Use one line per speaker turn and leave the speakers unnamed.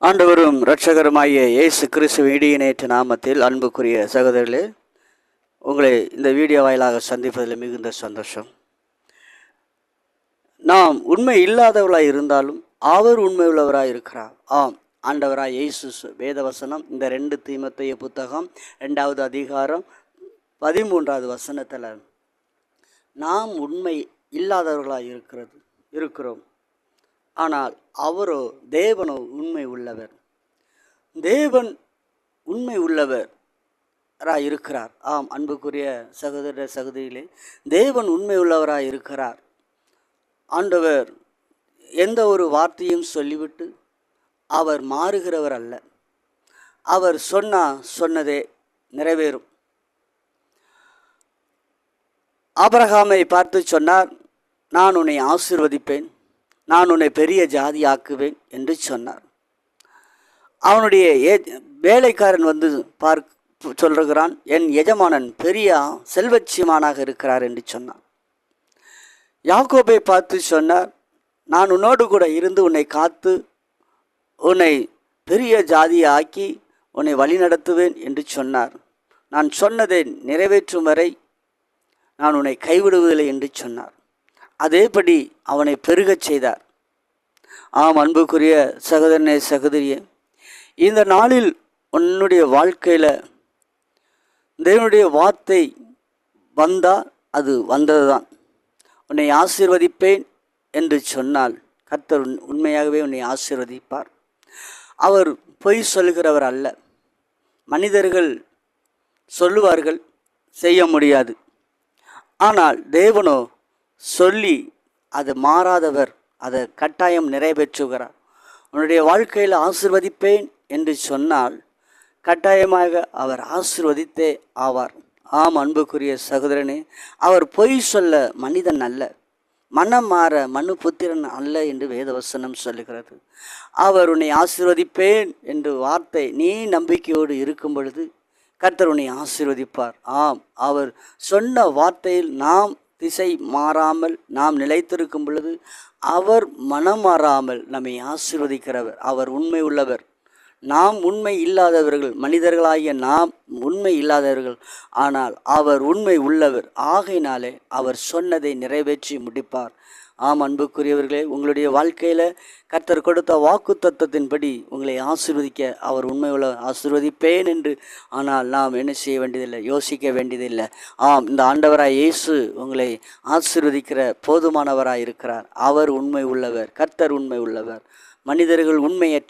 ஆண்டவரும் இரட்சகருமாகிய இயேசு கிறிஸ்துவின் இடியினேற்ற நாமத்தில் அன்புக்குரிய சகோதரர்களே, உங்களை இந்த வீடியோ வாயிலாக சந்திப்பதில் மிகுந்த சந்தோஷம். நாம் உண்மை இல்லாதவர்களாய் இருந்தாலும் அவர் உண்மை உள்ளவராய் இருக்கிறார். ஆம், ஆண்டவராய் இயேசு வேதவசனம் இந்த 2 தீமோத்தேயு புத்தகம் 2வது அதிகாரம் 13வது வசனத்தில் நாம் உண்மை இல்லாதவர்களாய் இருக்கிறோம், ஆனால் அவரோ தேவனோ உண்மை உள்ளவர். தேவன் உண்மை உள்ளவராய் இருக்கிறார். ஆம், அன்புக்குரிய சகோதர சகோதரிகளே, தேவன் உண்மை உள்ளவராய் இருக்கிறார். ஆண்டவர் எந்த ஒரு வார்த்தையும் சொல்லிவிட்டு அவர் மாறுகிறவர் அல்ல. அவர் சொன்னதே நிறைவேறும். ஆபிரகாமை பார்த்து சொன்னார், நான் உன்னை ஆசீர்வதிப்பேன், நான் உன்னை பெரிய ஜாதி ஆக்குவேன் என்று சொன்னார். அவனுடைய வேலைக்காரன் வந்து சொல்லுகிறான், என் எஜமானன் பெரிய செல்வச்சியமானாக இருக்கிறார் என்று சொன்னான். யாக்கோபை பார்த்து சொன்னார், நான் உன்னோடு கூட இருந்து உன்னை காத்து உன்னை பெரிய ஜாதியை ஆக்கி உன்னை வழிநடத்துவேன் என்று சொன்னார். நான் சொன்னதை நிறைவேற்றும் வரை நான் உன்னை கைவிடுவதில்லை என்று சொன்னார். அதேபடி அவனை பெருகச் செய்தார். ஆம், அன்புக்குரிய சகோதரனே சகோதரியே, இந்த நாளில் உன்னுடைய வாழ்க்கையில் தேவனுடைய வார்த்தை வந்தால் அது வந்தது தான். உன்னை ஆசீர்வதிப்பேன் என்று சொன்னால் கர்த்தர் உண்மையாகவே உன்னை ஆசீர்வதிப்பார். அவர் பொய் சொல்கிறவர் அல்ல. மனிதர்கள் சொல்லுவார்கள், செய்ய முடியாது. ஆனால் தேவனோ சொல்லி அது மாறாதவர், அதை கட்டாயம் நிறைவேற்றுகிறார். உன்னுடைய வாழ்க்கையில் ஆசீர்வதிப்பேன் என்று சொன்னால் கட்டாயமாக அவர் ஆசீர்வதித்தே ஆவார். ஆம், அன்புக்குரிய சகோதரனே, அவர் பொய் சொல்ல மனிதன் அல்ல, மனம் மாற மனு புத்திரன் அல்ல என்று வேதவசனம் சொல்லுகிறது. அவர் உன்னை ஆசீர்வதிப்பேன் என்று வார்த்தை நீ நம்பிக்கையோடு இருக்கும் பொழுது கர்த்தர் உன்னை ஆசீர்வதிப்பார். ஆம், அவர் சொன்ன வார்த்தையில் நாம் திசை மாறாமல் நாம் நிலைத்திருக்கும் பொழுது அவர் மனம் மாறாமல் நம்மை ஆசீர்வதிக்கிறவர். அவர் உண்மை உள்ளவர். நாம் உண்மை இல்லாதவர்கள், மனிதர்களாகிய நாம் உண்மை இல்லாதவர்கள், ஆனால் அவர் உண்மை உள்ளவர். ஆகையினாலே அவர் சொன்னதை நிறைவேற்றி முடிப்பார். ஆம், அன்புக்குரியவர்களே, உங்களுடைய வாழ்க்கையில் கர்த்தர் கொடுத்த வாக்கு தத்தத்தின்படி உங்களை ஆசீர்வதிக்க அவர் உண்மை உள்ள ஆசீர்வதிப்பேன் என்று. ஆனால் நாம் என்ன செய்ய வேண்டியதில்லை, யோசிக்க வேண்டியதில்லை. ஆம், இந்த ஆண்டவராய் இயேசு உங்களை ஆசீர்வதிக்கிற போதுமானவராய் இருக்கிறார். அவர் உண்மை உள்ளவர். கர்த்தர் உண்மை உள்ளவர். மனிதர்கள் உண்மையற்ற